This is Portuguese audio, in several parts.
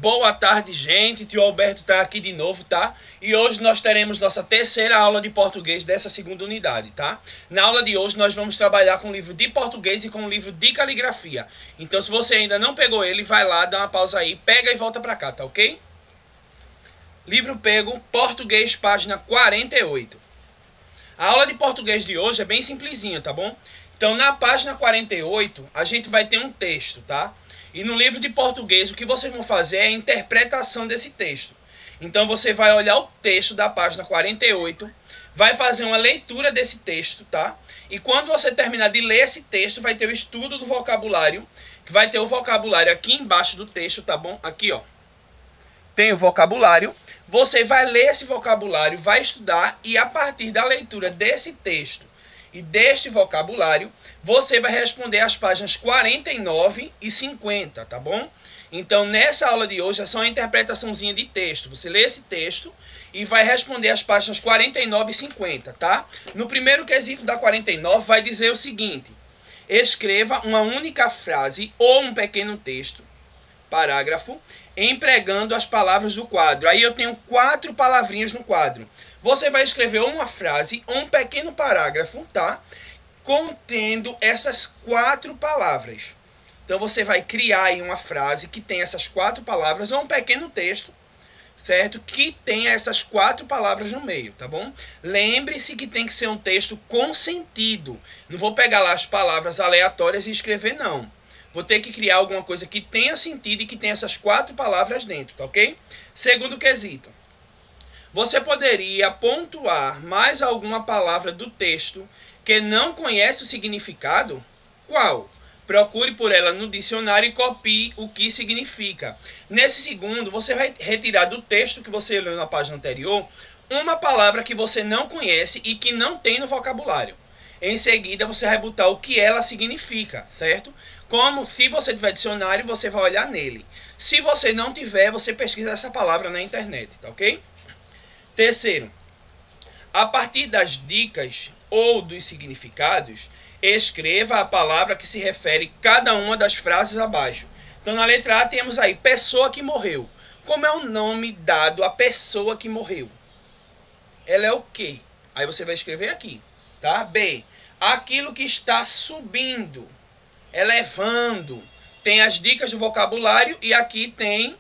Boa tarde, gente. Tio Alberto tá aqui de novo, tá? E hoje nós teremos nossa terceira aula de português dessa segunda unidade, tá? Na aula de hoje nós vamos trabalhar com o livro de português e com o livro de caligrafia. Então, se você ainda não pegou ele, vai lá, dá uma pausa aí, pega e volta pra cá, tá ok? Livro pego, português, página 48. A aula de português de hoje é bem simplesinha, tá bom? Então, na página 48, a gente vai ter um texto, tá? E no livro de português, o que vocês vão fazer é a interpretação desse texto. Então, você vai olhar o texto da página 48, vai fazer uma leitura desse texto, tá? E quando você terminar de ler esse texto, vai ter o estudo do vocabulário, que vai ter o vocabulário aqui embaixo do texto, tá bom? Aqui, ó. Tem o vocabulário. Você vai ler esse vocabulário, vai estudar e a partir da leitura desse texto e deste vocabulário, você vai responder as páginas 49 e 50, tá bom? Então, nessa aula de hoje é só uma interpretaçãozinha de texto. Você lê esse texto e vai responder as páginas 49 e 50, tá? No primeiro quesito da 49 vai dizer o seguinte: escreva uma única frase ou um pequeno texto, parágrafo, empregando as palavras do quadro. Aí eu tenho 4 palavrinhas no quadro. Você vai escrever uma frase ou um pequeno parágrafo, tá? Contendo essas 4 palavras. Então você vai criar aí uma frase que tem essas 4 palavras ou um pequeno texto, certo? Que tenha essas 4 palavras no meio, tá bom? Lembre-se que tem que ser um texto com sentido. Não vou pegar lá as palavras aleatórias e escrever, não. Vou ter que criar alguma coisa que tenha sentido e que tenha essas 4 palavras dentro, tá ok? Segundo quesito. Você poderia pontuar mais alguma palavra do texto que não conhece o significado? Qual? Procure por ela no dicionário e copie o que significa. Nesse segundo, você vai retirar do texto que você leu na página anterior uma palavra que você não conhece e que não tem no vocabulário. Em seguida, você vai botar o que ela significa, certo? Como se você tiver dicionário, você vai olhar nele. Se você não tiver, você pesquisa essa palavra na internet, tá ok? Terceiro, a partir das dicas ou dos significados, escreva a palavra que se refere a cada uma das frases abaixo. Então, na letra A temos aí, pessoa que morreu. Como é o nome dado à pessoa que morreu? Ela é o quê? Aí você vai escrever aqui, tá? B, aquilo que está subindo, elevando. Tem as dicas do vocabulário e aqui tem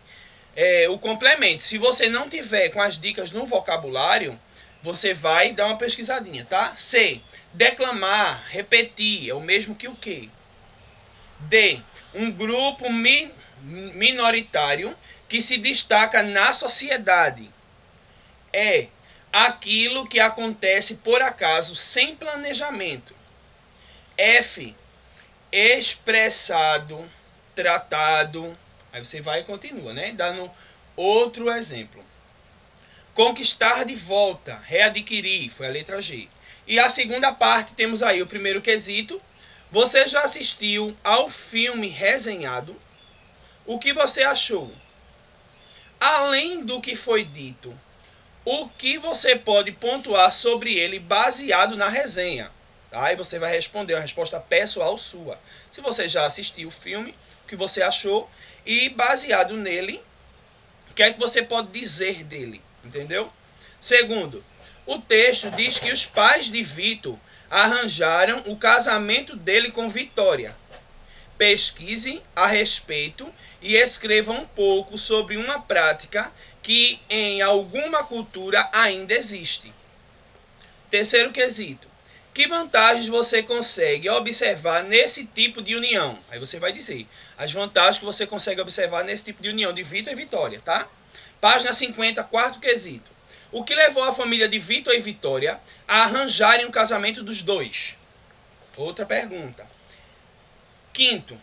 o complemento. Se você não tiver com as dicas no vocabulário, você vai dar uma pesquisadinha, tá? C, declamar, repetir, é o mesmo que o quê? D, um grupo minoritário que se destaca na sociedade. E, aquilo que acontece por acaso sem planejamento. F, expressado, tratado. Aí você vai e continua, né? Dando outro exemplo. Conquistar de volta, readquirir, foi a letra G. E a segunda parte, temos aí o primeiro quesito. Você já assistiu ao filme resenhado? O que você achou? Além do que foi dito, o que você pode pontuar sobre ele baseado na resenha? Aí você vai responder uma resposta pessoal sua. Se você já assistiu o filme, o que você achou? E baseado nele, o que é que você pode dizer dele? Entendeu? Segundo, o texto diz que os pais de Vitor arranjaram o casamento dele com Vitória. Pesquise a respeito e escreva um pouco sobre uma prática que em alguma cultura ainda existe. Terceiro quesito. Que vantagens você consegue observar nesse tipo de união? Aí você vai dizer as vantagens que você consegue observar nesse tipo de união de Vitor e Vitória, tá? Página 50, quarto quesito. O que levou a família de Vitor e Vitória a arranjarem o casamento dos dois? Outra pergunta. Quinto,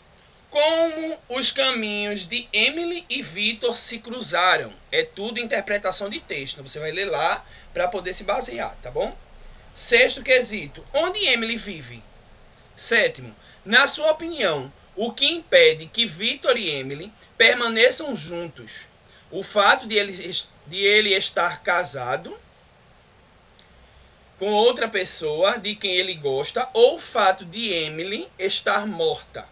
como os caminhos de Emily e Vitor se cruzaram? É tudo interpretação de texto. Você vai ler lá para poder se basear, tá bom? Sexto quesito. Onde Emily vive? Sétimo. Na sua opinião, o que impede que Vitor e Emily permaneçam juntos? O fato de ele estar casado com outra pessoa de quem ele gosta ou o fato de Emily estar morta?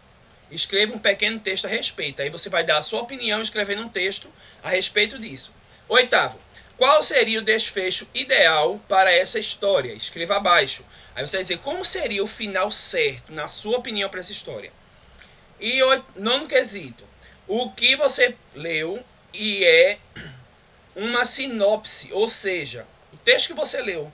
Escreva um pequeno texto a respeito. Aí você vai dar a sua opinião escrevendo um texto a respeito disso. Oitavo, qual seria o desfecho ideal para essa história? Escreva abaixo. Aí você vai dizer como seria o final certo, na sua opinião, para essa história. E nono quesito, o que você leu e é uma sinopse, ou seja, o texto que você leu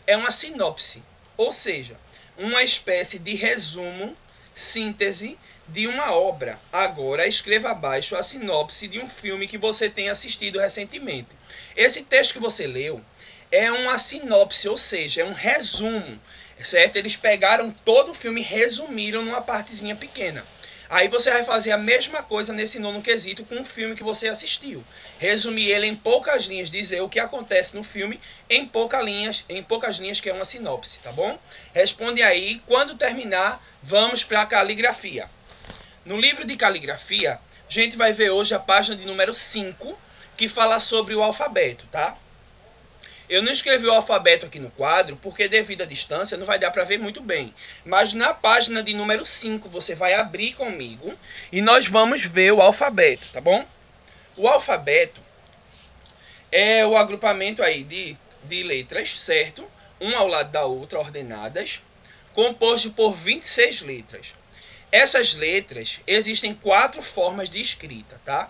é uma sinopse, ou seja, uma espécie de resumo, síntese de uma obra. Agora escreva abaixo a sinopse de um filme que você tenha assistido recentemente. Esse texto que você leu é uma sinopse, ou seja, é um resumo, certo? Eles pegaram todo o filme e resumiram numa partezinha pequena. Aí você vai fazer a mesma coisa nesse nono quesito com o filme que você assistiu. Resumir ele em poucas linhas, dizer o que acontece no filme em poucas linhas, que é uma sinopse, tá bom? Responde aí. Quando terminar, vamos para a caligrafia. No livro de caligrafia, a gente vai ver hoje a página de número 5, que fala sobre o alfabeto, tá? Eu não escrevi o alfabeto aqui no quadro, porque devido à distância não vai dar para ver muito bem. Mas na página de número 5, você vai abrir comigo e nós vamos ver o alfabeto, tá bom? O alfabeto é o agrupamento aí de letras, certo? Um ao lado da outra, ordenadas, composto por 26 letras. Essas letras, existem 4 formas de escrita, tá?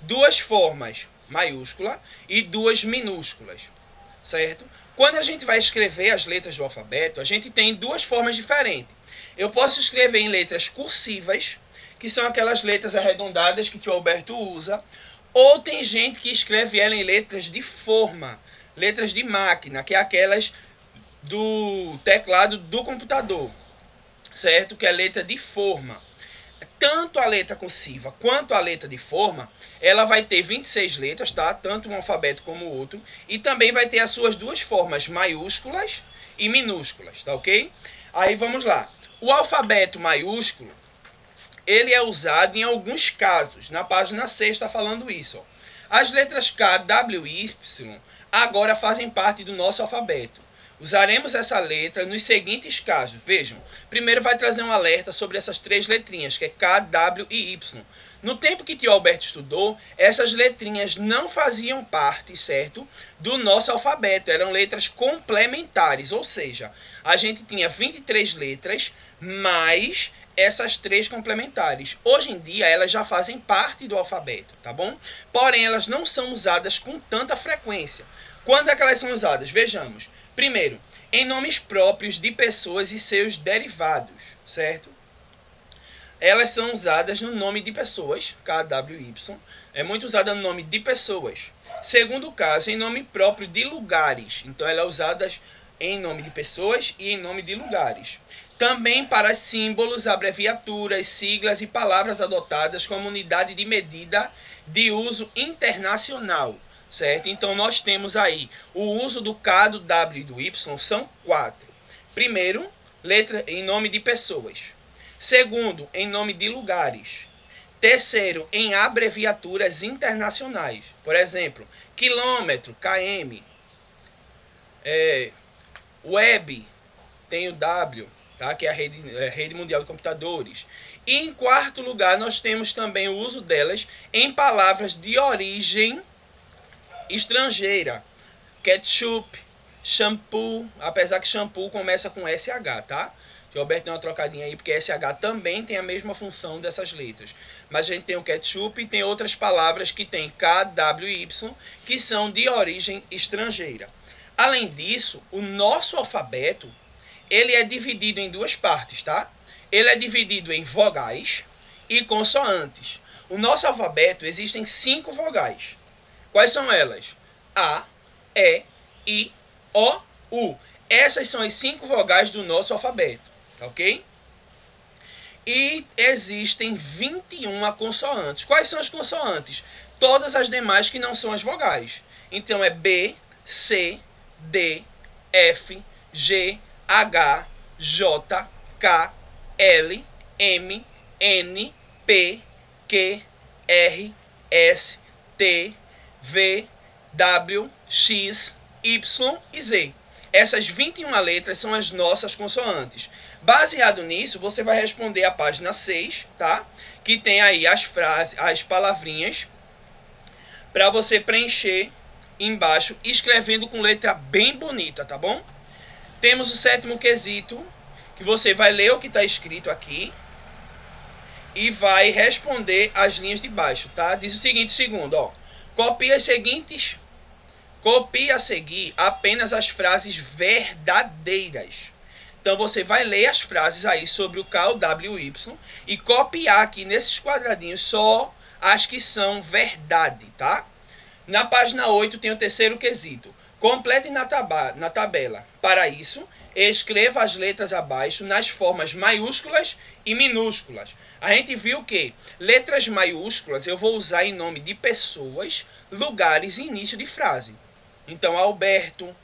2 formas maiúscula e 2 minúsculas. Certo? Quando a gente vai escrever as letras do alfabeto, a gente tem 2 formas diferentes. Eu posso escrever em letras cursivas, que são aquelas letras arredondadas que o Alberto usa, ou tem gente que escreve ela em letras de forma, letras de máquina, que é aquelas do teclado do computador, certo? Que é a letra de forma. Tanto a letra cursiva quanto a letra de forma, ela vai ter 26 letras, tá? Tanto um alfabeto como o outro. E também vai ter as suas 2 formas, maiúsculas e minúsculas, tá ok? Aí vamos lá. O alfabeto maiúsculo, ele é usado em alguns casos. Na página 6 está falando isso. Ó. As letras K, W e Y agora fazem parte do nosso alfabeto. Usaremos essa letra nos seguintes casos. Vejam, primeiro vai trazer um alerta sobre essas 3 letrinhas, que é K, W e Y. No tempo que tio Alberto estudou, essas letrinhas não faziam parte, certo, do nosso alfabeto. Eram letras complementares, ou seja, a gente tinha 23 letras, mais essas 3 complementares. Hoje em dia, elas já fazem parte do alfabeto, tá bom? Porém, elas não são usadas com tanta frequência. Quando é que elas são usadas? Vejamos. Primeiro, em nomes próprios de pessoas e seus derivados, certo? Elas são usadas no nome de pessoas, K, W, Y. É muito usada no nome de pessoas. Segundo caso, em nome próprio de lugares. Então, ela é usada em nome de pessoas e em nome de lugares. Também para símbolos, abreviaturas, siglas e palavras adotadas como unidade de medida de uso internacional. Certo? Então, nós temos aí o uso do K, do W e do Y, são 4. Primeiro, letra em nome de pessoas. Segundo, em nome de lugares. Terceiro, em abreviaturas internacionais. Por exemplo, quilômetro, km. Web, tem o W, tá? Que é a rede mundial de computadores. E em quarto lugar, nós temos também o uso delas em palavras de origem estrangeira, ketchup, shampoo, apesar que shampoo começa com SH, tá? O Alberto tem uma trocadinha aí, porque SH também tem a mesma função dessas letras. Mas a gente tem o ketchup e tem outras palavras que tem K, W e Y, que são de origem estrangeira. Além disso, o nosso alfabeto, ele é dividido em 2 partes, tá? Ele é dividido em vogais e consoantes. O nosso alfabeto existem 5 vogais. Quais são elas? A, E, I, O, U. Essas são as 5 vogais do nosso alfabeto, tá ok? E existem 21 consoantes. Quais são as consoantes? Todas as demais que não são as vogais. Então é B, C, D, F, G, H, J, K, L, M, N, P, Q, R, S, T, V, W, X, Y e Z. Essas 21 letras são as nossas consoantes. Baseado nisso, você vai responder a página 6, tá? Que tem aí as frases, as palavrinhas, para você preencher embaixo, escrevendo com letra bem bonita, tá bom? Temos o 7º quesito, que você vai ler o que está escrito aqui e vai responder as linhas de baixo, tá? Diz o seguinte, segundo, ó. Copie a seguir apenas as frases verdadeiras. Então, você vai ler as frases aí sobre o K, o W, o Y e copiar aqui nesses quadradinhos só as que são verdade, tá? Na página 8 tem o 3º quesito. Complete na tabela. Para isso, escreva as letras abaixo nas formas maiúsculas e minúsculas. A gente viu que letras maiúsculas eu vou usar em nome de pessoas, lugares e início de frase. Então, Alberto,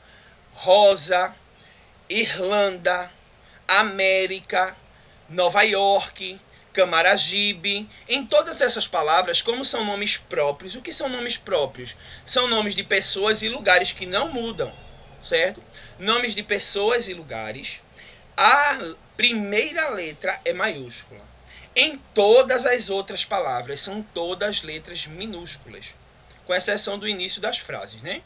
Rosa, Irlanda, América, Nova York, Camaragibe. Em todas essas palavras, como são nomes próprios, o que são nomes próprios? São nomes de pessoas e lugares que não mudam, certo? Nomes de pessoas e lugares. A primeira letra é maiúscula. Em todas as outras palavras, são todas letras minúsculas, com exceção do início das frases, né?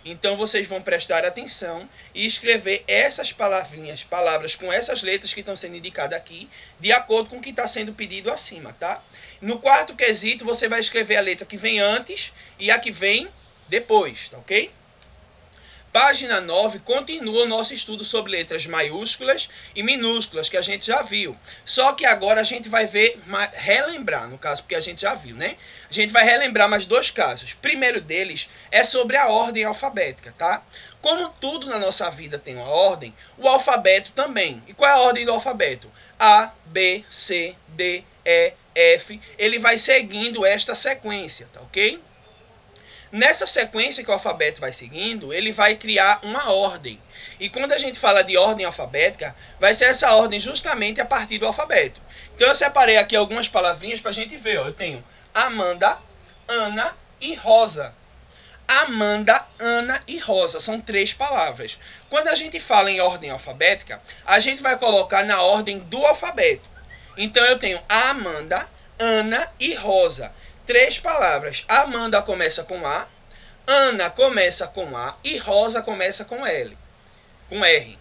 Então, vocês vão prestar atenção e escrever essas palavras com essas letras que estão sendo indicadas aqui, de acordo com o que está sendo pedido acima, tá? No 4º quesito, você vai escrever a letra que vem antes e a que vem depois, tá ok? Página 9 continua o nosso estudo sobre letras maiúsculas e minúsculas, que a gente já viu. Só que agora a gente vai relembrar, no caso, porque a gente já viu, né? A gente vai relembrar mais 2 casos. O primeiro deles é sobre a ordem alfabética, tá? Como tudo na nossa vida tem uma ordem, o alfabeto também. E qual é a ordem do alfabeto? A, B, C, D, E, F. Ele vai seguindo esta sequência, tá ok? Nessa sequência que o alfabeto vai seguindo, ele vai criar uma ordem. E quando a gente fala de ordem alfabética, vai ser essa ordem justamente a partir do alfabeto. Então eu separei aqui algumas palavrinhas para a gente ver. Ó. Eu tenho Amanda, Ana e Rosa. Amanda, Ana e Rosa. São 3 palavras. Quando a gente fala em ordem alfabética, a gente vai colocar na ordem do alfabeto. Então eu tenho Amanda, Ana e Rosa. 3 palavras. Amanda começa com A, Ana começa com A e Rosa começa com L, com R.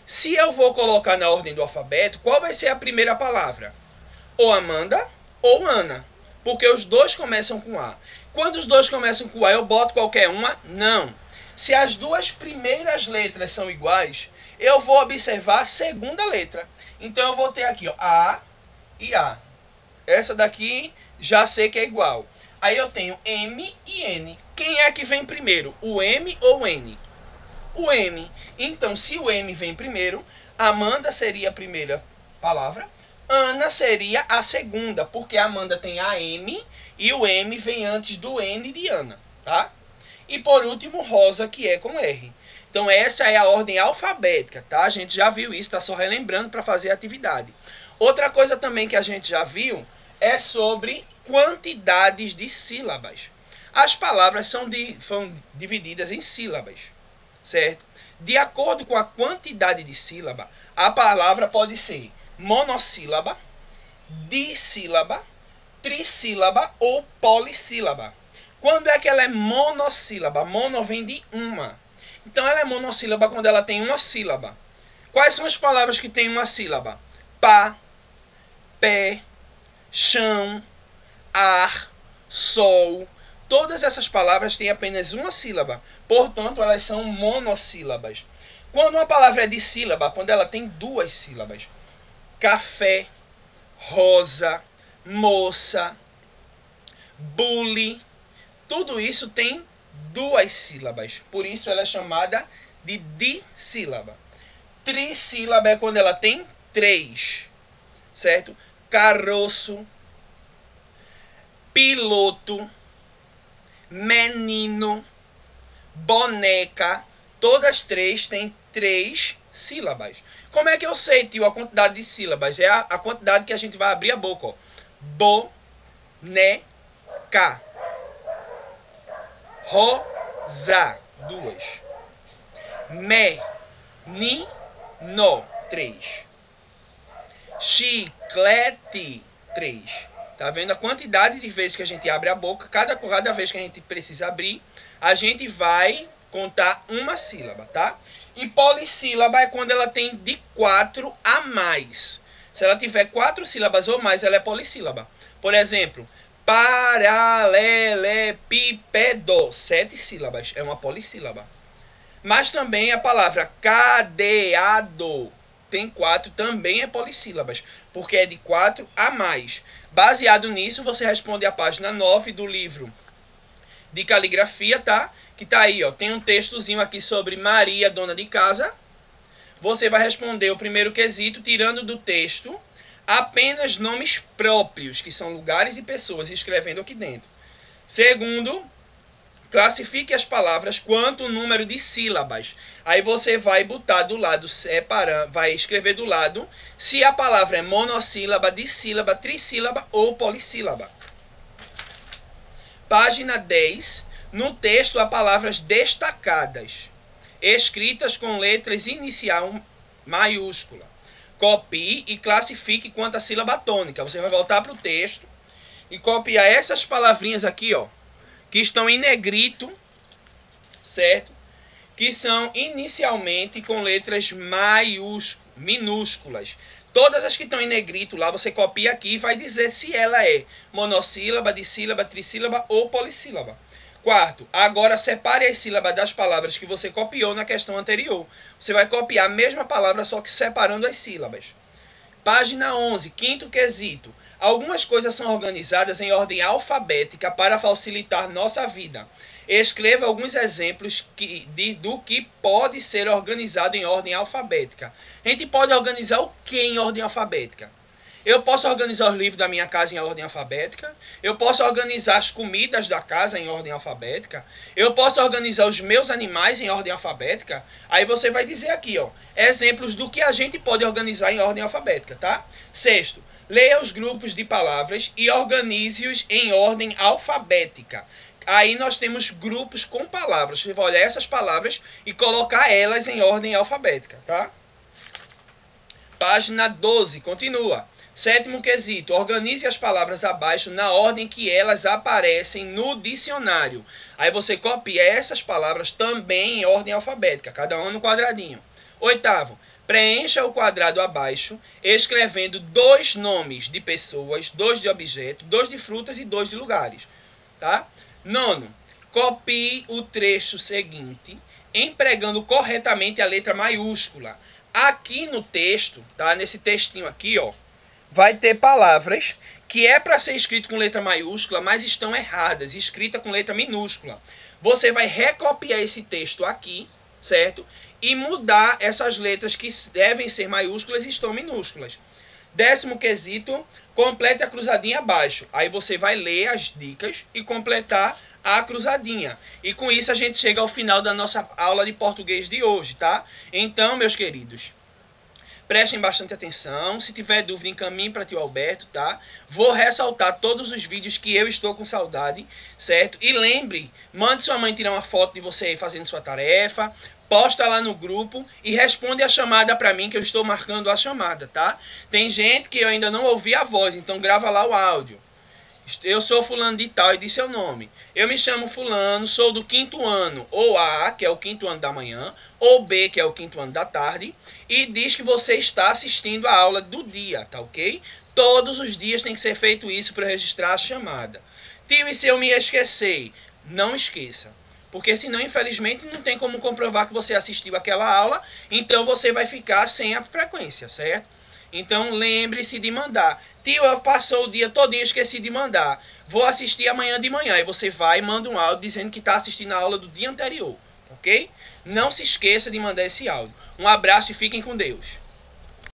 Se eu vou colocar na ordem do alfabeto, qual vai ser a primeira palavra? Ou Amanda ou Ana, porque os 2 começam com A. Quando os 2 começam com A, eu boto qualquer uma? Não. Se as 2 primeiras letras são iguais, eu vou observar a segunda letra. Então eu vou ter aqui, ó, A e A. Essa daqui já sei que é igual. Aí eu tenho M e N. Quem é que vem primeiro? O M ou o N? O M. Então, se o M vem primeiro, Amanda seria a primeira palavra. Ana seria a segunda, porque a Amanda tem a M e o M vem antes do N de Ana, tá? E por último, Rosa, que é com R. Então, essa é a ordem alfabética, tá? A gente já viu isso, tá só relembrando para fazer a atividade. Outra coisa também que a gente já viu é sobre quantidades de sílabas. As palavras são divididas em sílabas, certo? De acordo com a quantidade de sílaba, a palavra pode ser monossílaba, dissílaba, trissílaba ou polissílaba. Quando é que ela é monossílaba? Mono vem de uma. Então ela é monossílaba quando ela tem uma sílaba. Quais são as palavras que têm uma sílaba? Pá, pé, chão, ar, sol. Todas essas palavras têm apenas uma sílaba. Portanto, elas são monossílabas. Quando uma palavra é dissílaba, quando ela tem 2 sílabas. Café, rosa, moça, bule. Tudo isso tem 2 sílabas. Por isso ela é chamada de dissílaba. Trissílaba é quando ela tem 3. Certo? Caroço, piloto, menino, boneca. Todas 3 têm 3 sílabas. Como é que eu sei, tio, a quantidade de sílabas? É a quantidade que a gente vai abrir a boca. Ó. Boneca. Rosa, 2. Nino, 3. Chiclete, 3. Tá vendo a quantidade de vezes que a gente abre a boca? Cada vez que a gente precisa abrir, a gente vai contar uma sílaba, tá? E polissílaba é quando ela tem de 4 a mais. Se ela tiver 4 sílabas ou mais, ela é polissílaba. Por exemplo, paralelepípedo, 7 sílabas, é uma polissílaba. Mas também a palavra cadeado tem 4, também é polissílabas, porque é de 4 a mais. Baseado nisso, você responde a página 9 do livro de caligrafia, tá? Que tá aí, ó. Tem um textozinho aqui sobre Maria, dona de casa. Você vai responder o primeiro quesito, tirando do texto apenas nomes próprios, que são lugares e pessoas, escrevendo aqui dentro. Segundo, classifique as palavras quanto o número de sílabas. Aí você vai botar do lado, vai escrever do lado se a palavra é monossílaba, dissílaba, trissílaba ou polissílaba. Página 10. No texto há palavras destacadas, escritas com letras inicial maiúscula. Copie e classifique quanto à sílaba tônica. Você vai voltar para o texto e copiar essas palavrinhas aqui, ó, que estão em negrito, certo? Que são inicialmente com letras minúsculas. Todas as que estão em negrito lá, você copia aqui e vai dizer se ela é monossílaba, dissílaba, trissílaba ou polissílaba. Quarto, agora separe as sílabas das palavras que você copiou na questão anterior. Você vai copiar a mesma palavra, só que separando as sílabas. Página 11, quinto quesito. Algumas coisas são organizadas em ordem alfabética para facilitar nossa vida. Escreva alguns exemplos do que pode ser organizado em ordem alfabética. A gente pode organizar o que em ordem alfabética? Eu posso organizar os livros da minha casa em ordem alfabética. Eu posso organizar as comidas da casa em ordem alfabética. Eu posso organizar os meus animais em ordem alfabética. Aí você vai dizer aqui, ó, exemplos do que a gente pode organizar em ordem alfabética, tá? Sexto, leia os grupos de palavras e organize-os em ordem alfabética. Aí nós temos grupos com palavras. Você vai olhar essas palavras e colocar elas em ordem alfabética, tá? Página 12, continua. Sétimo quesito, organize as palavras abaixo na ordem que elas aparecem no dicionário. Aí você copia essas palavras também em ordem alfabética, cada uma no quadradinho. Oitavo, preencha o quadrado abaixo, escrevendo 2 nomes de pessoas, 2 de objeto, 2 de frutas e 2 de lugares. Tá? Nono, copie o trecho seguinte, empregando corretamente a letra maiúscula. Aqui no texto, tá? Nesse textinho aqui, ó, vai ter palavras que é para ser escrito com letra maiúscula, mas estão erradas, escrita com letra minúscula. Você vai recopiar esse texto aqui, certo? E mudar essas letras que devem ser maiúsculas e estão minúsculas. Décimo quesito, complete a cruzadinha abaixo. Aí você vai ler as dicas e completar a cruzadinha. E com isso a gente chega ao final da nossa aula de português de hoje, tá? Então, meus queridos, prestem bastante atenção. Se tiver dúvida, encaminhe para tio Alberto, tá? Vou ressaltar todos os vídeos que eu estou com saudade, certo? E lembre, mande sua mãe tirar uma foto de você aí fazendo sua tarefa, posta lá no grupo e responde a chamada para mim, que eu estou marcando a chamada, tá? Tem gente que eu ainda não ouvi a voz, então grava lá o áudio. Eu sou fulano de tal e diz seu nome. Eu me chamo fulano, sou do 5º ano, ou A, que é o 5º ano da manhã, ou B, que é o 5º ano da tarde, e diz que você está assistindo a aula do dia, tá ok? Todos os dias tem que ser feito isso para registrar a chamada. Tio, e se eu me esquecer? Não esqueça. Porque senão, infelizmente, não tem como comprovar que você assistiu aquela aula, então você vai ficar sem a frequência, certo? Então, lembre-se de mandar. Tio, eu passou o dia todinho, esqueci de mandar. Vou assistir amanhã de manhã. E você vai e manda um áudio dizendo que está assistindo a aula do dia anterior, ok? Não se esqueça de mandar esse áudio. Um abraço e fiquem com Deus.